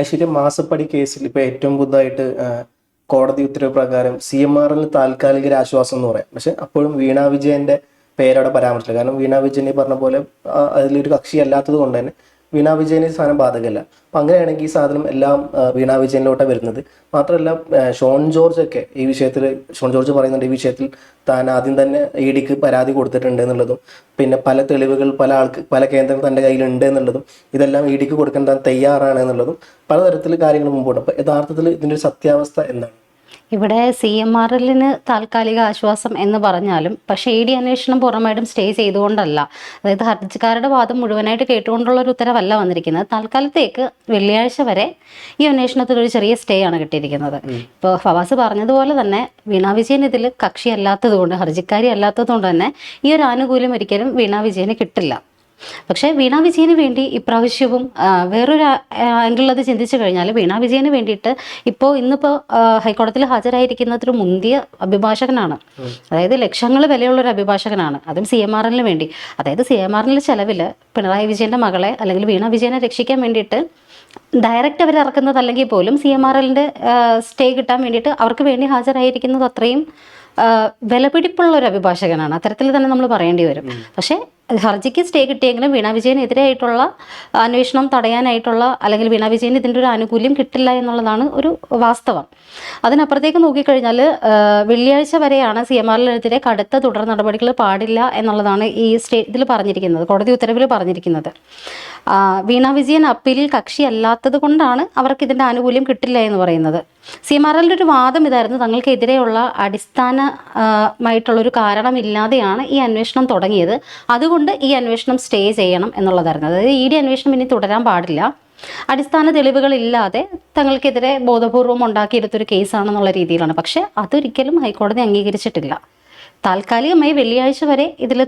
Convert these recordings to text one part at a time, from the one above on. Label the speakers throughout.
Speaker 1: ഐശ്വര്യ മാസപ്പടി കേസിൽ ഇപ്പൊ ഏറ്റവും പുതുതായിട്ട് കോടതി ഉത്തരവ് പ്രകാരം CMRL താൽക്കാലിക ഒരു ആശ്വാസം എന്ന് പറയാം. പക്ഷെ അപ്പോഴും വീണ വിജയന്റെ പേരവിടെ പരാമർശിച്ചില്ല. കാരണം വീണ വിജയൻ ഈ പറഞ്ഞ പോലെ അതിലൊരു കക്ഷി അല്ലാത്തത് കൊണ്ട് തന്നെ വീണ വിജയന് ഈ സാധനം ബാധകമല്ല. അപ്പൊ അങ്ങനെയാണെങ്കിൽ ഈ സാധനം എല്ലാം വീണ വിജയനിലോട്ടാണ് വരുന്നത്. മാത്രമല്ല ഷോൺ ജോർജ് ഒക്കെ ഈ വിഷയത്തിൽ ഷോൺ ജോർജ് പറയുന്നുണ്ട് ഈ വിഷയത്തിൽ താൻ ആദ്യം തന്നെ EDക്ക് പരാതി കൊടുത്തിട്ടുണ്ട് എന്നുള്ളതും പിന്നെ പല തെളിവുകൾ പല കേന്ദ്രങ്ങൾ തൻ്റെ കയ്യിലുണ്ട് എന്നുള്ളതും ഇതെല്ലാം EDക്ക് കൊടുക്കാൻ താൻ തയ്യാറാണ് എന്നുള്ളതും പലതരത്തിൽ കാര്യങ്ങൾ മുമ്പോട്ട്. അപ്പൊ യഥാർത്ഥത്തിൽ ഇതിൻ്റെ ഒരു സത്യാവസ്ഥ എന്താണ്?
Speaker 2: ഇവിടെ CMRLന് താൽക്കാലിക ആശ്വാസം എന്ന് പറഞ്ഞാലും പക്ഷേ ED അന്വേഷണം പൂർണ്ണമായിട്ടും സ്റ്റേ ചെയ്തുകൊണ്ടല്ല, അതായത് ഹർജിക്കാരുടെ വാദം മുഴുവനായിട്ട് കേട്ടുകൊണ്ടുള്ള ഒരു ഉത്തരവല്ല വന്നിരിക്കുന്നത്. തൽക്കാലത്തേക്ക് വെള്ളിയാഴ്ച വരെ ഈ അന്വേഷണത്തിൽ ഒരു ചെറിയ സ്റ്റേ ആണ് കിട്ടിയിരിക്കുന്നത്. ഇപ്പോൾ ഫവാസ് പറഞ്ഞതുപോലെ തന്നെ വീണ വിജയൻ ഇതിൽ കക്ഷി അല്ലാത്തത് കൊണ്ട്, ഹർജിക്കാരി അല്ലാത്തത് കൊണ്ട് തന്നെ ഈ ഒരു ആനുകൂല്യം ഒരിക്കലും വീണ വിജയന് കിട്ടില്ല. പക്ഷേ വീണ വിജയന് വേണ്ടി ഇപ്രാവശ്യവും വേറൊരു ആംഗിളിൽ അത് ചിന്തിച്ചു കഴിഞ്ഞാൽ വീണ വിജയന് വേണ്ടിയിട്ട് ഇന്നിപ്പോൾ ഹൈക്കോടതിയിൽ ഹാജരായിരിക്കുന്നത് ഒരു മുന്തിയ അഭിഭാഷകനാണ്. അതായത് ലക്ഷങ്ങൾ വിലയുള്ള ഒരു അഭിഭാഷകനാണ്, അതും CMRLന് വേണ്ടി. അതായത് CMRL ചെലവിൽ പിണറായി വിജയന്റെ മകളെ അല്ലെങ്കിൽ വീണ വിജയനെ രക്ഷിക്കാൻ വേണ്ടിയിട്ട് ഡയറക്റ്റ് അവർ ഇറക്കുന്നതല്ലെങ്കിൽ പോലും CMRLന്റെ സ്റ്റേ കിട്ടാൻ വേണ്ടിയിട്ട് അവർക്ക് വേണ്ടി ഹാജരായിരിക്കുന്നത് അത്രയും വിലപിടിപ്പുള്ള ഒരു അഭിഭാഷകനാണ്. അത്തരത്തിൽ തന്നെ നമ്മൾ പറയേണ്ടി വരും. പക്ഷേ ഹർജിക്ക് സ്റ്റേ കിട്ടിയെങ്കിലും വീണ വിജയനെതിരായിട്ടുള്ള അന്വേഷണം തടയാനായിട്ടുള്ള അല്ലെങ്കിൽ വീണ വിജയന് ഇതിൻ്റെ ഒരു ആനുകൂല്യം കിട്ടില്ല എന്നുള്ളതാണ് ഒരു വാസ്തവം. അതിനപ്പുറത്തേക്ക് നോക്കിക്കഴിഞ്ഞാൽ വെള്ളിയാഴ്ച വരെയാണ് CMRLനെതിരെ കടുത്ത തുടർ നടപടികൾ പാടില്ല എന്നുള്ളതാണ് ഈ ഇതിൽ പറഞ്ഞിരിക്കുന്നത്, കോടതി ഉത്തരവിൽ പറഞ്ഞിരിക്കുന്നത്. വീണ വിജയൻ അപ്പീലിൽ കക്ഷി അല്ലാത്തത് കൊണ്ടാണ് അവർക്ക് ഇതിൻ്റെ ആനുകൂല്യം കിട്ടില്ല എന്ന് പറയുന്നത്. CMRLന്റെ ഒരു വാദം ഇതായിരുന്നു, തങ്ങൾക്കെതിരെയുള്ള അടിസ്ഥാനമായിട്ടുള്ളൊരു കാരണമില്ലാതെയാണ് ഈ അന്വേഷണം തുടങ്ങിയത്, അതുകൊണ്ട് ഈ അന്വേഷണം സ്റ്റേ ചെയ്യണം എന്നുള്ളതായിരുന്നു. അതായത് ED അന്വേഷണം ഇനി തുടരാൻ പാടില്ല, അടിസ്ഥാന തെളിവുകളില്ലാതെ തങ്ങൾക്കെതിരെ ബോധപൂർവം ഉണ്ടാക്കിയെടുത്തൊരു കേസാണെന്നുള്ള രീതിയിലാണ്. പക്ഷെ അതൊരിക്കലും ഹൈക്കോടതി അംഗീകരിച്ചിട്ടില്ല. താൽക്കാലികമായി വെള്ളിയാഴ്ച വരെ ഇതിൽ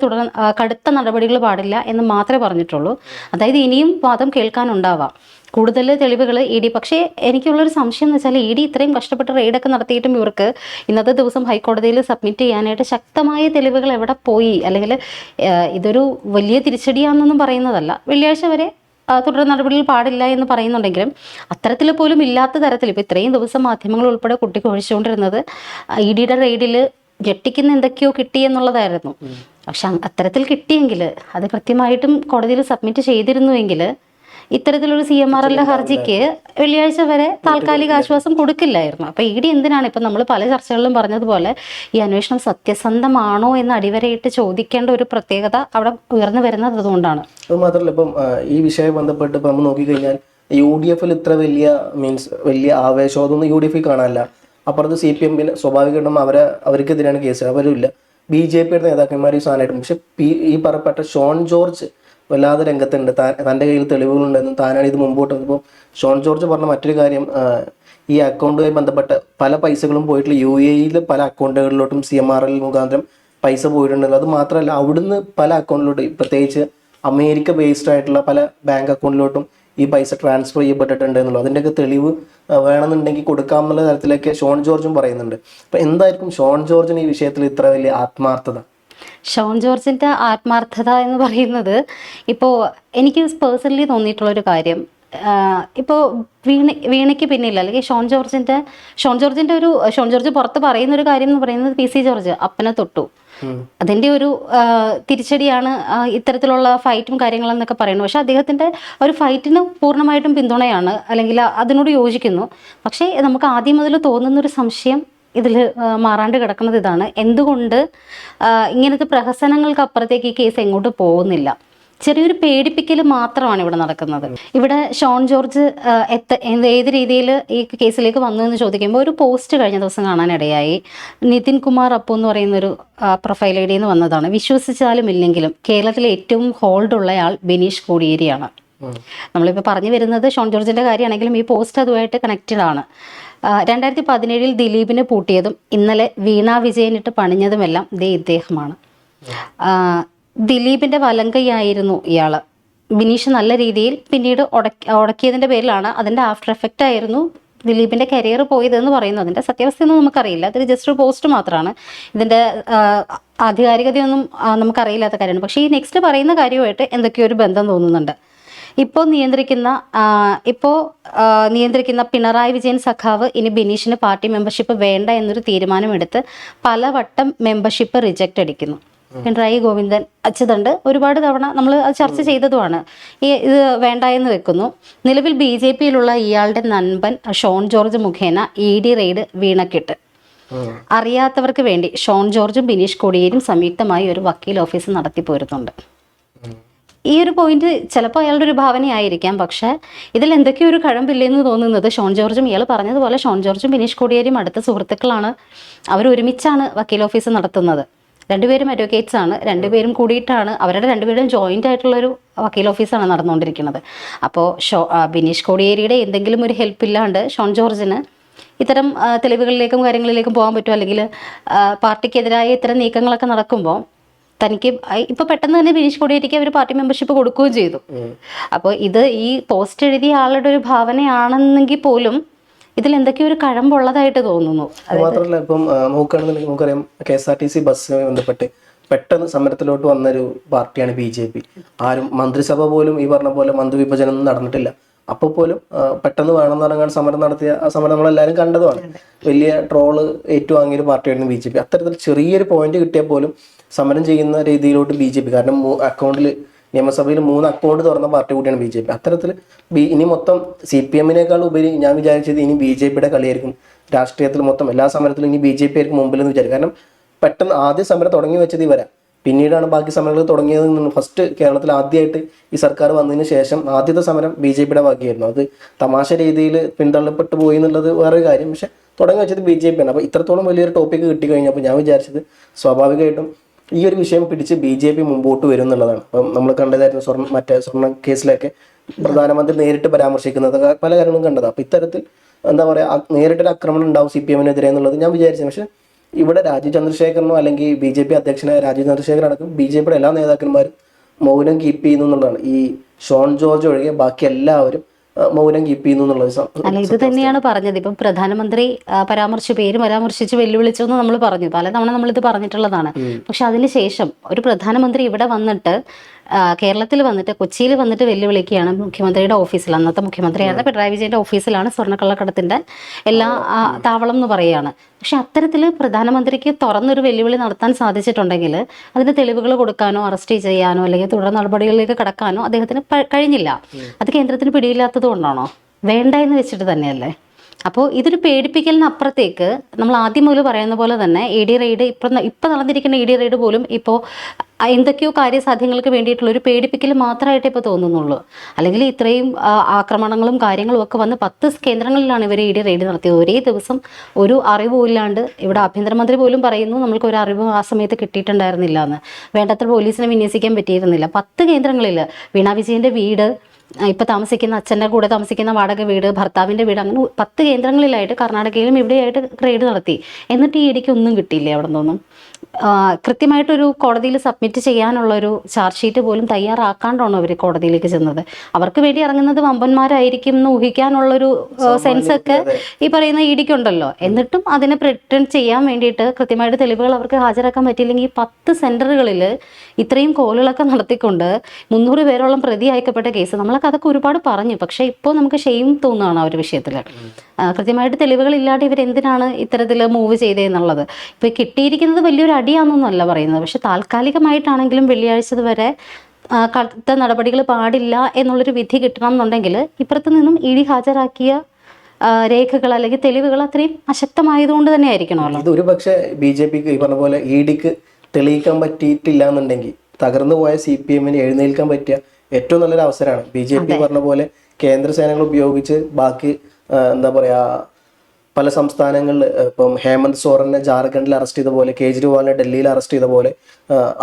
Speaker 2: കടുത്ത നടപടികൾ പാടില്ല എന്ന് മാത്രമേ പറഞ്ഞിട്ടുള്ളൂ. അതായത് ഇനിയും വാദം കേൾക്കാനുണ്ടാവാം, കൂടുതൽ തെളിവുകൾ ED. പക്ഷേ എനിക്കുള്ളൊരു സംശയം എന്ന് വെച്ചാൽ ED ഇത്രയും കഷ്ടപ്പെട്ട് റെയ്ഡൊക്കെ നടത്തിയിട്ടും ഇവർക്ക് ഇന്നത്തെ ദിവസം ഹൈക്കോടതിയിൽ സബ്മിറ്റ് ചെയ്യാനായിട്ട് ശക്തമായ തെളിവുകൾ എവിടെ പോയി? അല്ലെങ്കിൽ ഇതൊരു വലിയ തിരിച്ചടിയാണെന്നൊന്നും പറയുന്നതല്ല, വെള്ളിയാഴ്ച വരെ തുടർ നടപടികൾ പാടില്ല എന്ന് പറയുന്നുണ്ടെങ്കിലും അത്തരത്തിൽ പോലും ഇല്ലാത്ത തരത്തിൽ ഇപ്പോൾ ഇത്രയും ദിവസം മാധ്യമങ്ങൾ ഉൾപ്പെടെ കുട്ടിക്കൊഴിച്ചുകൊണ്ടിരുന്നത് EDയുടെ റെയ്ഡിൽ ഞെട്ടിക്കുന്ന എന്തൊക്കെയോ കിട്ടി എന്നുള്ളതായിരുന്നു. പക്ഷെ അത്തരത്തിൽ കിട്ടിയെങ്കിൽ അത് കൃത്യമായിട്ടും കോടതിയിൽ സബ്മിറ്റ് ചെയ്തിരുന്നുവെങ്കിൽ ഇത്തരത്തിലൊരു CMRLന്റെ ഹർജിക്ക് വെള്ളിയാഴ്ച വരെ താൽക്കാലിക ആശ്വാസം കൊടുക്കില്ലായിരുന്നു. അപ്പോൾ ED എന്തിനാണ് ഇപ്പം നമ്മൾ പല ചർച്ചകളിലും പറഞ്ഞതുപോലെ ഈ അന്വേഷണം സത്യസന്ധമാണോ എന്ന് അടിവരയിട്ട് ചോദിക്കേണ്ട ഒരു പ്രത്യേകത അവിടെ ഉയർന്നു വരുന്നത് അതുകൊണ്ടാണ്.
Speaker 1: അത് മാത്രമല്ല ഇപ്പം ഈ വിഷയം ബന്ധപ്പെട്ട് ഇപ്പം നമ്മൾ നോക്കിക്കഴിഞ്ഞാൽ UDFൽ ഇത്ര വലിയ ആവേശമൊന്നും UDF കാണാനില്ല. അപ്പുറത്ത് CPM പിന്നെ സ്വാഭാവികമായിട്ടും അവർക്കെതിരെയാണ് കേസ്, അവരുമില്ല. BJPയുടെ നേതാക്കന്മാർ ഈ സാധനമായിട്ടും. പക്ഷെ ഈ പറയപ്പെട്ട ഷോൺ ജോർജ് വല്ലാതെ രംഗത്തുണ്ട്, തൻ്റെ കയ്യിൽ തെളിവുകളുണ്ടെന്നും താനാണ് ഇത് മുമ്പോട്ട് വന്നപ്പോൾ. ഷോൺ ജോർജ് പറഞ്ഞ മറ്റൊരു കാര്യം, ഈ അക്കൗണ്ടുമായി ബന്ധപ്പെട്ട പല പൈസകളും പോയിട്ടുള്ള UAEയിൽ പല അക്കൗണ്ടുകളിലോട്ടും CMRL മുഖാന്തരം പൈസ പോയിട്ടുണ്ടല്ലോ. അത് മാത്രമല്ല അവിടുന്ന് പല അക്കൗണ്ടിലോട്ടും, പ്രത്യേകിച്ച് അമേരിക്ക ബേസ്ഡ് ആയിട്ടുള്ള പല ബാങ്ക് അക്കൗണ്ടിലോട്ടും ഈ പൈസ ട്രാൻസ്ഫർ ചെയ്യപ്പെട്ടിട്ടുണ്ട് എന്നുള്ളത് അതിൻ്റെയൊക്കെ തെളിവ് വേണമെന്നുണ്ടെങ്കിൽ കൊടുക്കാമെന്നുള്ള തരത്തിലൊക്കെ ഷോൺ ജോർജും പറയുന്നുണ്ട്. അപ്പം എന്തായിരിക്കും ഷോൺ ജോർജിന് ഈ വിഷയത്തിൽ ഇത്ര വലിയ ആത്മാർത്ഥത?
Speaker 2: ഷോൺ ജോർജിൻ്റെ ആത്മാർത്ഥത എന്ന് പറയുന്നത് ഇപ്പോൾ എനിക്ക് പേഴ്സണലി തോന്നിയിട്ടുള്ളൊരു കാര്യം, ഇപ്പോൾ വീണയ്ക്ക് പിന്നില്ല അല്ലെങ്കിൽ ഷോൺ ജോർജ് പുറത്ത് പറയുന്നൊരു കാര്യം എന്ന് പറയുന്നത് PC ജോർജ് അപ്പനെ തൊട്ടു, അതിൻ്റെ ഒരു തിരിച്ചടിയാണ് ഇത്തരത്തിലുള്ള ഫൈറ്റും കാര്യങ്ങളെന്നൊക്കെ പറയുന്നു. പക്ഷെ അദ്ദേഹത്തിൻ്റെ ഒരു ഫൈറ്റിന് പൂർണ്ണമായിട്ടും പിന്തുണയാണ്, അല്ലെങ്കിൽ അതിനോട് യോജിക്കുന്നു. പക്ഷേ നമുക്ക് ആദ്യം മുതൽ തോന്നുന്നൊരു സംശയം ഇതിൽ മാറാണ്ട് കിടക്കുന്നത് ഇതാണ്, എന്തുകൊണ്ട് ഇങ്ങനത്തെ പ്രഹസനങ്ങൾക്ക് അപ്പുറത്തേക്ക് ഈ കേസ് എങ്ങോട്ട് പോകുന്നില്ല? ചെറിയൊരു പേടിപ്പിക്കൽ മാത്രമാണ് ഇവിടെ നടക്കുന്നത്. ഇവിടെ ഷോൺ ജോർജ് ഏത് രീതിയിൽ ഈ കേസിലേക്ക് വന്നു എന്ന് ചോദിക്കുമ്പോൾ ഒരു പോസ്റ്റ് കഴിഞ്ഞ ദിവസം കാണാനിടയായി. നിതിൻ കുമാർ അപ്പു എന്ന് പറയുന്നൊരു പ്രൊഫൈൽ ഐഡിയിൽ നിന്ന് വന്നതാണ്. വിശ്വസിച്ചാലും ഇല്ലെങ്കിലും കേരളത്തിലെ ഏറ്റവും ഹോൾഡുള്ളയാൾ ബിനീഷ് കോടിയേരിയാണ്. നമ്മളിപ്പോൾ പറഞ്ഞു വരുന്നത് ഷോൺ ജോർജിൻ്റെ കാര്യമാണെങ്കിലും ഈ പോസ്റ്റ് അതുമായിട്ട് കണക്റ്റഡ് ആണ്. 2017 ദിലീപിനെ പൂട്ടിയതും ഇന്നലെ വീണ വിജയനിട്ട് പണിഞ്ഞതുമെല്ലാം ഇദ്ദേഹമാണ്. ദിലീപിൻ്റെ വലങ്കയായിരുന്നു ഇയാൾ. ബിനീഷ് നല്ല രീതിയിൽ പിന്നീട് ഉടക്കിയതിൻ്റെ പേരിലാണ് അതിൻ്റെ ആഫ്റ്റർ എഫക്റ്റ് ആയിരുന്നു ദിലീപിൻ്റെ കരിയർ പോയതെന്ന് പറയുന്നു. അതിൻ്റെ സത്യാവസ്ഥയൊന്നും നമുക്കറിയില്ല, അതൊരു ജസ്റ്റ് ഒരു പോസ്റ്റ് മാത്രമാണ്. ഇതിൻ്റെ ആധികാരികതയൊന്നും നമുക്കറിയില്ലാത്ത കാര്യമാണ്. പക്ഷേ ഈ നെക്സ്റ്റ് പറയുന്ന കാര്യമായിട്ട് എന്തൊക്കെയോ ഒരു ബന്ധം തോന്നുന്നുണ്ട്. ഇപ്പോൾ നിയന്ത്രിക്കുന്ന പിണറായി വിജയൻ സഖാവ് ഇനി ബിനീഷിന് പാർട്ടി മെമ്പർഷിപ്പ് വേണ്ട എന്നൊരു തീരുമാനമെടുത്ത് പലവട്ടം മെമ്പർഷിപ്പ് റിജക്റ്റ് അടിക്കുന്നു. പിണറായി ഗോവിന്ദൻ അച്യുതണ്ട് ഒരുപാട് തവണ നമ്മൾ അത് ചർച്ച ചെയ്തതുമാണ്. ഇത് വേണ്ട എന്ന് വെക്കുന്നു. നിലവിൽ BJPയിലുള്ള ഇയാളുടെ നൻപൻ ഷോൺ ജോർജ് മുഖേന ED റെയ്ഡ് വീണക്കിട്ട്. അറിയാത്തവർക്ക് വേണ്ടി ഷോൺ ജോർജും ബിനീഷ് കോടിയേരിയും സംയുക്തമായി ഒരു വക്കീൽ ഓഫീസ് നടത്തി പോരുന്നുണ്ട്. ഈ ഒരു പോയിന്റ് ചിലപ്പോൾ അയാളുടെ ഒരു ഭാവനയായിരിക്കാം, പക്ഷേ ഇതിൽ എന്തൊക്കെയോ ഒരു കഴമ്പില്ലെന്ന് തോന്നുന്നത് ഷോൺ ജോർജും, ഇയാൾ പറഞ്ഞതുപോലെ ഷോൺ ജോർജും ബിനീഷ് കോടിയേരിയും അടുത്ത സുഹൃത്തുക്കളാണ്. അവർ ഒരുമിച്ചാണ് വക്കീൽ ഓഫീസ് നടത്തുന്നത്. രണ്ടുപേരും അഡ്വക്കേറ്റ്സ് ആണ്. രണ്ടുപേരും കൂടിയിട്ടാണ്, അവരുടെ രണ്ടുപേരും ജോയിന്റ് ആയിട്ടുള്ളൊരു വക്കീൽ ഓഫീസാണ് നടന്നുകൊണ്ടിരിക്കുന്നത്. അപ്പോൾ ബിനീഷ് കോടിയേരിയുടെ എന്തെങ്കിലും ഒരു ഹെൽപ്പ് ഇല്ലാണ്ട് ഷോൺ ജോർജിന് ഇത്തരം തെളിവുകളിലേക്കും കാര്യങ്ങളിലേക്കും പോകാൻ പറ്റുമോ? അല്ലെങ്കിൽ പാർട്ടിക്കെതിരായ ഇത്തരം നീക്കങ്ങളൊക്കെ നടക്കുമ്പോൾ തനിക്ക് ഇപ്പൊ പെട്ടെന്ന് തന്നെ ബിനീഷ് കോടിയേരിക്ക് അവർ പാർട്ടി മെമ്പർഷിപ്പ് കൊടുക്കുകയും ചെയ്തു. അപ്പോൾ ഇത് ഈ പോസ്റ്റ് എഴുതിയ ആളുടെ ഒരു ഭാവനയാണെന്നെങ്കിൽ പോലും ഇതിൽ എന്തൊക്കെയോ ഒരു കഴമ്പുള്ളതായിട്ട് തോന്നുന്നു.
Speaker 1: മാത്രമല്ല ഇപ്പം നോക്കുകയാണെന്നുണ്ടെങ്കിൽ നമുക്കറിയാം KSRTC ബസ്സുമായി ബന്ധപ്പെട്ട് പെട്ടെന്ന് സമരത്തിലോട്ട് വന്നൊരു പാർട്ടിയാണ് BJP. ആരും മന്ത്രിസഭ പോലും ഈ പറഞ്ഞ പോലെ മന്ത്രിവിഭജനം ഒന്നും നടന്നിട്ടില്ല. അപ്പോൾ പോലും പെട്ടെന്ന് വേണമെന്ന് പറഞ്ഞാൽ സമരം നടത്തിയ ആ സമരം നമ്മളെല്ലാവരും കണ്ടതുമാണ്. വലിയ ട്രോള് ഏറ്റുവാങ്ങിയൊരു പാർട്ടിയായിരുന്നു BJP. അത്തരത്തിൽ ചെറിയൊരു പോയിന്റ് കിട്ടിയാൽ പോലും സമരം ചെയ്യുന്ന രീതിയിലോട്ട് BJP, കാരണം അക്കൗണ്ടിൽ നിയമസഭയിൽ 3 അക്കൗണ്ട് തുറന്ന പാർട്ടി കൂടിയാണ് BJP. അത്തരത്തിൽ ഇനി മൊത്തം CPM-നേക്കാൾ ഉപരി ഞാൻ വിചാരിച്ചത് ഇനി BJPയുടെ കളിയായിരിക്കും. രാഷ്ട്രീയത്തിൽ മൊത്തം എല്ലാ സമരത്തിലും ഇനി BJP ആയിരിക്കും മുമ്പിലെന്ന് വിചാരിക്കും. കാരണം പെട്ടെന്ന് ആദ്യ സമരം തുടങ്ങി വെച്ചത് ഇവരാ, പിന്നീടാണ് ബാക്കി സമരങ്ങൾ തുടങ്ങിയത്. ഫസ്റ്റ് കേരളത്തിൽ ആദ്യമായിട്ട് ഈ സർക്കാർ വന്നതിന് ശേഷം ആദ്യത്തെ സമരം BJPയുടെ ബാക്കിയായിരുന്നു. അത് തമാശ രീതിയിൽ പിന്തള്ളപ്പെട്ടു പോയി എന്നുള്ളത് വേറൊരു കാര്യം, പക്ഷെ തുടങ്ങി വെച്ചത് BJP ആണ്. അപ്പോൾ ഇത്രത്തോളം വലിയൊരു ടോപ്പിക്ക് കിട്ടിക്കഴിഞ്ഞപ്പോൾ ഞാൻ വിചാരിച്ചത് സ്വാഭാവികമായിട്ടും ഈ ഒരു വിഷയം പിടിച്ച് BJP മുമ്പോട്ട് വരും എന്നുള്ളതാണ്. അപ്പം നമ്മൾ കണ്ടതായിരുന്നു സ്വർണ്ണ കേസിലൊക്കെ പ്രധാനമന്ത്രി നേരിട്ട് പരാമർശിക്കുന്നത് പല കാര്യങ്ങളും കണ്ടത്. അപ്പം ഇത്തരത്തിൽ എന്താ പറയുക, നേരിട്ടൊരു ആക്രമണം ഉണ്ടാവും CPM-നെതിരെ എന്നുള്ളത് ഞാൻ വിചാരിച്ചു. പക്ഷെ ഇവിടെ രാജീവ് ചന്ദ്രശേഖരനോ അല്ലെങ്കിൽ BJP അധ്യക്ഷനായ രാജീവ് ചന്ദ്രശേഖർ അടക്കം BJPയുടെ എല്ലാ നേതാക്കന്മാരും മൗനം കീപ്പ് ചെയ്യുന്നു എന്നുള്ളതാണ്. ഈ ഷോൺ ജോർജ് ഒഴികെ ബാക്കി എല്ലാവരും മൗനം കീപ്പ് ചെയ്യുന്നു എന്നുള്ളത്.
Speaker 2: അല്ല, ഇത് തന്നെയാണ് പറഞ്ഞത്. ഇപ്പം പ്രധാനമന്ത്രി പേര് പരാമർശിച്ച് വെല്ലുവിളിച്ചു എന്ന് നമ്മൾ പറഞ്ഞു, പലതവണ നമ്മളിത് പറഞ്ഞിട്ടുള്ളതാണ്. പക്ഷെ അതിനുശേഷം ഒരു പ്രധാനമന്ത്രി ഇവിടെ വന്നിട്ട് കേരളത്തിൽ വന്നിട്ട് കൊച്ചിയിൽ വന്നിട്ട് വെല്ലുവിളിക്കുകയാണ് മുഖ്യമന്ത്രിയുടെ ഓഫീസിൽ, അന്നത്തെ മുഖ്യമന്ത്രിയായിരുന്ന പിണറായി വിജയന്റെ ഓഫീസിലാണ് സ്വർണ്ണക്കള്ളക്കടത്തിന്റെ എല്ലാ താവളം എന്ന് പറയുകയാണ്. പക്ഷെ അത്തരത്തിൽ പ്രധാനമന്ത്രിക്ക് തുറന്നൊരു വെല്ലുവിളി നടത്താൻ സാധിച്ചിട്ടുണ്ടെങ്കിൽ അതിന് തെളിവുകൾ കൊടുക്കാനോ അറസ്റ്റ് ചെയ്യാനോ അല്ലെങ്കിൽ തുടർ നടപടികളിലേക്ക് കടക്കാനോ അദ്ദേഹത്തിന് കഴിഞ്ഞില്ല. അത് കേന്ദ്രത്തിന് പിടിയില്ലാത്തത് കൊണ്ടാണോ? വേണ്ട എന്ന് വെച്ചിട്ട് തന്നെയല്ലേ? അപ്പോൾ ഇതൊരു പേടിപ്പിക്കലിന് അപ്പുറത്തേക്ക് നമ്മൾ ആദ്യം മുതൽ പറയുന്ന പോലെ തന്നെ ED റെയ്ഡ് ഇപ്പം നടന്നിരിക്കുന്ന ED റെയ്ഡ് പോലും ഇപ്പോൾ എന്തൊക്കെയോ കാര്യസാധ്യങ്ങൾക്ക് വേണ്ടിയിട്ടുള്ള ഒരു പേടിപ്പിക്കൽ മാത്രമായിട്ട് ഇപ്പോൾ തോന്നുന്നുള്ളൂ. അല്ലെങ്കിൽ ഇത്രയും ആക്രമണങ്ങളും കാര്യങ്ങളും ഒക്കെ വന്ന് 10 കേന്ദ്രങ്ങളിലാണ് ഇവർ ED റെയ്ഡ് നടത്തിയത്. ഒരേ ദിവസം ഒരു അറിവും ഇല്ലാണ്ട് ഇവിടെ ആഭ്യന്തരമന്ത്രി പോലും പറയുന്നു നമ്മൾക്ക് ഒരു അറിവും ആ സമയത്ത് കിട്ടിയിട്ടുണ്ടായിരുന്നില്ല എന്ന്. വേണ്ടത്ര പോലീസിനെ വിന്യസിക്കാൻ പറ്റിയിരുന്നില്ല. 10 കേന്ദ്രങ്ങളിൽ വീണ വിജയന്റെ വീട്, ഇപ്പം താമസിക്കുന്ന അച്ഛൻ്റെ കൂടെ താമസിക്കുന്ന വാടക വീട്, ഭർത്താവിൻ്റെ വീട്, അങ്ങനെ 10 കേന്ദ്രങ്ങളിലായിട്ട് കർണാടകയിലും ഇവിടെയായിട്ട് റെയ്ഡ് നടത്തി. എന്നിട്ട് ഈ ഇടയ്ക്ക് ഒന്നും കിട്ടിയില്ലേ അവിടെ നിന്നൊന്നും? കൃത്യമായിട്ടൊരു കോടതിയിൽ സബ്മിറ്റ് ചെയ്യാനുള്ളൊരു ചാർജ് ഷീറ്റ് പോലും തയ്യാറാക്കാണ്ടാണോ അവർ കോടതിയിലേക്ക് ചെന്നത്? അവർക്ക് വേണ്ടി ഇറങ്ങുന്നത് വമ്പന്മാരായിരിക്കും എന്ന് ഊഹിക്കാനുള്ളൊരു സെൻസ് ഒക്കെ ഈ പറയുന്ന EDക്കുണ്ടല്ലോ. എന്നിട്ടും അതിനെ പ്രിട്ടൻഡ് ചെയ്യാൻ വേണ്ടിയിട്ട് കൃത്യമായിട്ട് തെളിവുകൾ അവർക്ക് ഹാജരാക്കാൻ പറ്റിയില്ലെങ്കിൽ 10 സെന്ററുകളിൽ ഇത്രയും കോളുകളൊക്കെ നടത്തിക്കൊണ്ട് 300 പേരോളം പ്രതി അയക്കപ്പെട്ട കേസ്, നമ്മളൊക്കെ അതൊക്കെ ഒരുപാട് പറഞ്ഞു. പക്ഷേ ഇപ്പോൾ നമുക്ക് ഷെയിം തോന്നുകയാണ് ആ ഒരു വിഷയത്തിൽ. കൃത്യമായിട്ട് തെളിവുകളില്ലാതെ ഇവരെന്തിനാണ് ഇത്തരത്തിൽ മൂവ് ചെയ്തതെന്നുള്ളത്. ഇപ്പോൾ കിട്ടിയിരിക്കുന്നത് വലിയൊരു അടിയാണെന്നല്ല പറയുന്നത്, പക്ഷെ താൽക്കാലികമായിട്ടാണെങ്കിലും വെള്ളിയാഴ്ച വരെ കടുത്ത നടപടികൾ പാടില്ല എന്നുള്ളൊരു വിധി കിട്ടണം എന്നുണ്ടെങ്കിൽ ഇപ്പുറത്ത് നിന്നും ED ഹാജരാക്കിയ രേഖകൾ അല്ലെങ്കിൽ തെളിവുകൾ അത്രയും അശക്തമായതുകൊണ്ട് തന്നെ ആയിരിക്കണമല്ലോ.
Speaker 1: ഇത് ഒരു പക്ഷേ BJPക്ക് ഈ പറഞ്ഞ പോലെ EDക്ക് തെളിയിക്കാൻ പറ്റിയിട്ടില്ല എന്നുണ്ടെങ്കിൽ തകർന്നു പോയ CPM-ന് എഴുന്നേൽക്കാൻ പറ്റിയ ഏറ്റവും നല്ലൊരു അവസരമാണ്. BJP പറഞ്ഞ പോലെ കേന്ദ്ര സേനകൾ ഉപയോഗിച്ച് ബാക്കി എന്താ പറയുക പല സംസ്ഥാനങ്ങളിൽ ഇപ്പം ഹേമന്ത് സോറനെ ജാർഖണ്ഡിൽ അറസ്റ്റ് ചെയ്ത പോലെ, കേജ്രിവാളിനെ ഡൽഹിയിൽ അറസ്റ്റ് ചെയ്ത പോലെ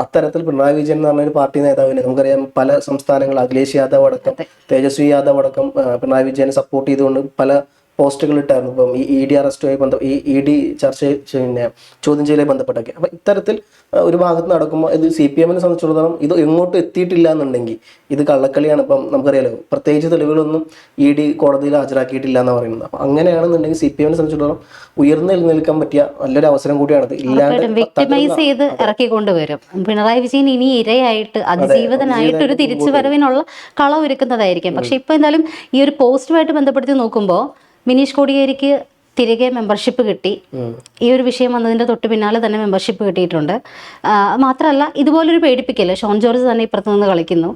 Speaker 1: അത്തരത്തിൽ പിണറായി വിജയൻ എന്ന് പറഞ്ഞൊരു പാർട്ടി നേതാവിനെ നമുക്കറിയാം പല സംസ്ഥാനങ്ങൾ അഖിലേഷ് യാദവ് അടക്കം തേജസ്വി യാദവ് അടക്കം പിണറായി വിജയനെ സപ്പോർട്ട് ചെയ്തുകൊണ്ട് പല പോസ്റ്റുകൾ ഇട്ടായിരുന്നു. ഇപ്പം ഈ ഇ ഡി അറസ്റ്റുമായി ഈ ഇ ഡി പിന്നെ ചോദ്യം ചെയ്യലുമായി ബന്ധപ്പെട്ടൊക്കെ. അപ്പം ഇത്തരത്തിൽ ഒരു ഭാഗത്ത് നടക്കുമ്പോൾ ഇത് CPM-നെ സംബന്ധിച്ചിടത്തോളം ഇത് എങ്ങോട്ടും എത്തിയിട്ടില്ല എന്നുണ്ടെങ്കിൽ ഇത് കള്ളക്കളിയാണ്. ഇപ്പം നമുക്കറിയാലോ, പ്രത്യേകിച്ച് തെളിവുകളൊന്നും ED കോടതിയിൽ ഹാജരാക്കിയിട്ടില്ല എന്ന് പറയുന്നത്. അപ്പം അങ്ങനെയാണെന്നുണ്ടെങ്കിൽ CPM-നെ സംബന്ധിച്ചിടത്തോളം ഉയർന്നു നിൽക്കാൻ പറ്റിയ നല്ലൊരു അവസരം കൂടിയാണത്. ഇല്ലാണ്ട്
Speaker 2: വിക്ടിമൈസ് ചെയ്ത് ഇറക്കിക്കൊണ്ടുവരും. പിണറായി വിജയൻ ഇനി ഇരയായിട്ട് അതിജീവിതനായിട്ട് ഒരു തിരിച്ചുവരവിനുള്ള കളം ഒരുക്കുന്നതായിരിക്കും. പക്ഷെ ഇപ്പൊ എന്തായാലും ഈ ഒരു പോസ്റ്റുമായിട്ട് ബന്ധപ്പെടുത്തി നോക്കുമ്പോൾ മിനീഷ് കോടിയേരിക്ക് തിരികെ മെമ്പർഷിപ്പ് കിട്ടി. ഈ ഒരു വിഷയം വന്നതിന്റെ തൊട്ട് പിന്നാലെ തന്നെ മെമ്പർഷിപ്പ് കിട്ടിയിട്ടുണ്ട്. മാത്രമല്ല, ഇതുപോലൊരു പേടിപ്പിക്കല് ഷോൺ ജോർജ് തന്നെ ഇപ്പുറത്ത് നിന്ന് കളിക്കുന്നു.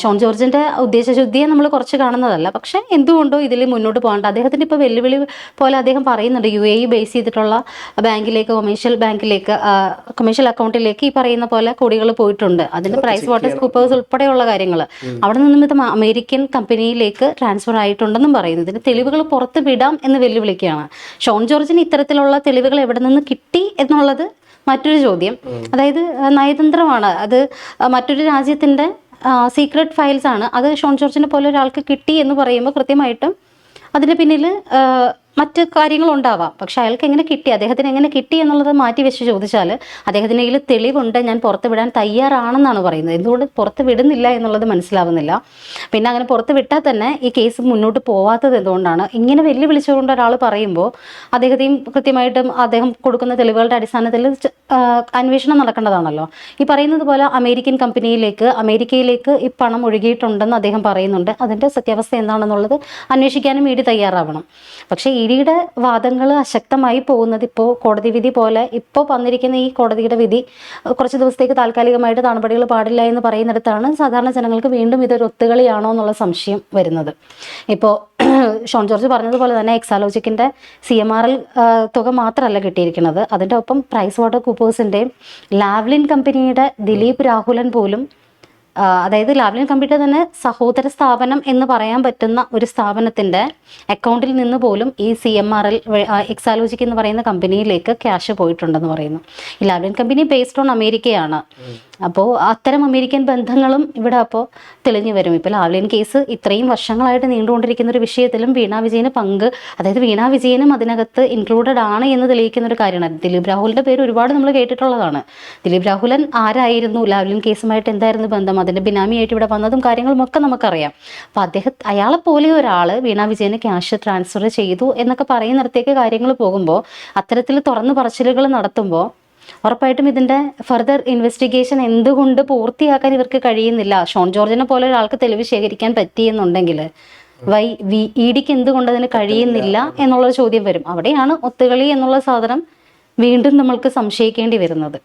Speaker 2: ഷോൺ ജോർജിന്റെ ഉദ്ദേശശുദ്ധിയെ നമ്മൾ കുറച്ച് കാണുന്നതല്ല. പക്ഷെ എന്തുകൊണ്ടോ ഇതിൽ മുന്നോട്ട് പോകേണ്ട അദ്ദേഹത്തിന്റെ ഇപ്പോൾ വെല്ലുവിളി പോലെ അദ്ദേഹം പറയുന്നുണ്ട് UAE ബേസ് ചെയ്തിട്ടുള്ള ബാങ്കിലേക്ക്, കൊമേഴ്ഷ്യൽ അക്കൗണ്ടിലേക്ക് ഈ പറയുന്ന പോലെ കോടികൾ പോയിട്ടുണ്ട്. അതിന്റെ പ്രൈസ് വാട്ടേഴ്സ് കൂപ്പേഴ്സ് ഉൾപ്പെടെയുള്ള കാര്യങ്ങൾ അവിടെ നിന്നും ഇത് അമേരിക്കൻ കമ്പനിയിലേക്ക് ട്രാൻസ്ഫർ ആയിട്ടുണ്ടെന്നും പറയുന്നു. ഇതിന്റെ തെളിവുകൾ പുറത്ത് വിടാം എന്ന് വെല്ലുവിളിക്കുകയാണ്. ഷോൺ ജോർജിന് ഇത്തരത്തിലുള്ള തെളിവുകൾ എവിടെ നിന്ന് കിട്ടി എന്നുള്ളത് മറ്റൊരു ചോദ്യം. അതായത് നയതന്ത്രമാണ് അത്, മറ്റൊരു രാജ്യത്തിന്റെ സീക്രട്ട് ഫയൽസ് ആണ് അത്. ഷോൺ ജോർജിനെ പോലെ ഒരാൾക്ക് കിട്ടി എന്ന് പറയുമ്പോൾ കൃത്യമായിട്ടും അതിന് പിന്നിൽ മറ്റ് കാര്യങ്ങളുണ്ടാവാം. പക്ഷെ അയാൾക്ക് എങ്ങനെ കിട്ടി, അദ്ദേഹത്തിന് എങ്ങനെ കിട്ടി എന്നുള്ളത് മാറ്റി വെച്ച് ചോദിച്ചാൽ അദ്ദേഹത്തിൻ്റെ കയ്യിൽ തെളിവുണ്ട്, ഞാൻ പുറത്ത് വിടാൻ തയ്യാറാണെന്നാണ് പറയുന്നത്. എന്തുകൊണ്ട് പുറത്ത് വിടുന്നില്ല എന്നുള്ളത് മനസ്സിലാവുന്നില്ല. പിന്നെ അങ്ങനെ പുറത്ത് വിട്ടാൽ തന്നെ ഈ കേസ് മുന്നോട്ട് പോവാത്തത് എന്തുകൊണ്ടാണ്? ഇങ്ങനെ വെല്ലുവിളിച്ചുകൊണ്ട് ഒരാൾ പറയുമ്പോൾ അദ്ദേഹത്തെയും കൃത്യമായിട്ടും അദ്ദേഹം കൊടുക്കുന്ന തെളിവുകളുടെ അടിസ്ഥാനത്തിൽ അന്വേഷണം നടക്കേണ്ടതാണല്ലോ. ഈ പറയുന്നത് പോലെ അമേരിക്കയിലേക്ക് ഈ പണം ഒഴുകിയിട്ടുണ്ടെന്ന് അദ്ദേഹം പറയുന്നുണ്ട്. അതിൻ്റെ സത്യാവസ്ഥ എന്താണെന്നുള്ളത് അന്വേഷിക്കാനും ED തയ്യാറാവണം. പക്ഷേ EDയുടെ വാദങ്ങൾ അശക്തമായി പോകുന്നത് ഇപ്പോൾ കോടതി വിധി പോലെ, ഇപ്പോൾ വന്നിരിക്കുന്ന ഈ കോടതിയുടെ വിധി കുറച്ച് ദിവസത്തേക്ക് താൽക്കാലികമായിട്ട് നടപടികൾ പാടില്ല എന്ന് പറയുന്നിടത്താണ് സാധാരണ ജനങ്ങൾക്ക് വീണ്ടും ഇതൊരു ഒത്തുകളിയാണോ എന്നുള്ള സംശയം വരുന്നത്. ഇപ്പോൾ ഷോൺ ജോർജ് പറഞ്ഞതുപോലെ തന്നെ എക്സാലോജിക്കിൻ്റെ CMRL തുക മാത്രമല്ല കിട്ടിയിരിക്കുന്നത്, അതിൻ്റെ ഒപ്പം പ്രൈസ് വാട്ടർ കൂപ്പേഴ്സിൻ്റെയും ലാവ്ലിൻ കമ്പനിയുടെ ദിലീപ് രാഹുലൻ പോലും, അതായത് ലാവ്ലിൻ കമ്പനിയുടെ തന്നെ സഹോദര സ്ഥാപനം എന്ന് പറയാൻ പറ്റുന്ന ഒരു സ്ഥാപനത്തിൻ്റെ അക്കൗണ്ടിൽ നിന്ന് പോലും ഈ CMRL എക്സാലോജിക് എന്ന് പറയുന്ന കമ്പനിയിലേക്ക് ക്യാഷ് പോയിട്ടുണ്ടെന്ന് പറയുന്നു. ഈ ലാവ്ലിൻ കമ്പനി ബേസ്ഡ് ഓൺ അമേരിക്കയാണ്. അപ്പോൾ അത്തരം അമേരിക്കൻ ബന്ധങ്ങളും ഇവിടെ അപ്പോൾ തെളിഞ്ഞു വരും. ഇപ്പോൾ ലാവ്ലിൻ കേസ് ഇത്രയും വർഷങ്ങളായിട്ട് നീണ്ടുകൊണ്ടിരിക്കുന്ന ഒരു വിഷയത്തിലും വീണ വിജയന് പങ്ക്, അതായത് വീണ വിജയനും അതിനകത്ത് ഇൻക്ലൂഡഡ് ആണ് എന്ന് തെളിയിക്കുന്ന ഒരു കാര്യമാണ്. ദിലീപ് രാഹുലിൻ്റെ പേര് ഒരുപാട് നമ്മൾ കേട്ടിട്ടുള്ളതാണ്. ദിലീപ് രാഹുലൻ ആരായിരുന്നു, ലാവ്ലിൻ കേസുമായിട്ട് എന്തായിരുന്നു ബന്ധം, അതിൻ്റെ ബിനാമിയായിട്ട് ഇവിടെ വന്നതും കാര്യങ്ങളും ഒക്കെ നമുക്കറിയാം. അപ്പോൾ അയാളെ പോലെ ഒരാൾ വീണ വിജയന് ക്യാഷ് ട്രാൻസ്ഫർ ചെയ്തു എന്നൊക്കെ പറയുന്നിടത്തേക്ക് കാര്യങ്ങൾ പോകുമ്പോൾ, അത്തരത്തിൽ തുറന്നു പറച്ചിലുകൾ നടത്തുമ്പോൾ ഉറപ്പായിട്ടും ഇതിൻ്റെ ഫർദർ ഇൻവെസ്റ്റിഗേഷൻ എന്തുകൊണ്ട് പൂർത്തിയാക്കാൻ ഇവർക്ക് കഴിയുന്നില്ല? ഷോൺ ജോർജിനെ പോലെ ഒരാൾക്ക് തെളിവ് ശേഖരിക്കാൻ പറ്റിയെന്നുണ്ടെങ്കിൽ EDക്ക് എന്തുകൊണ്ട് അതിന് കഴിയുന്നില്ല എന്നുള്ളൊരു ചോദ്യം വരും. അവിടെയാണ് ഒത്തുകളി എന്നുള്ള സാധനം വീണ്ടും നമ്മൾക്ക് സംശയിക്കേണ്ടി വരുന്നത്.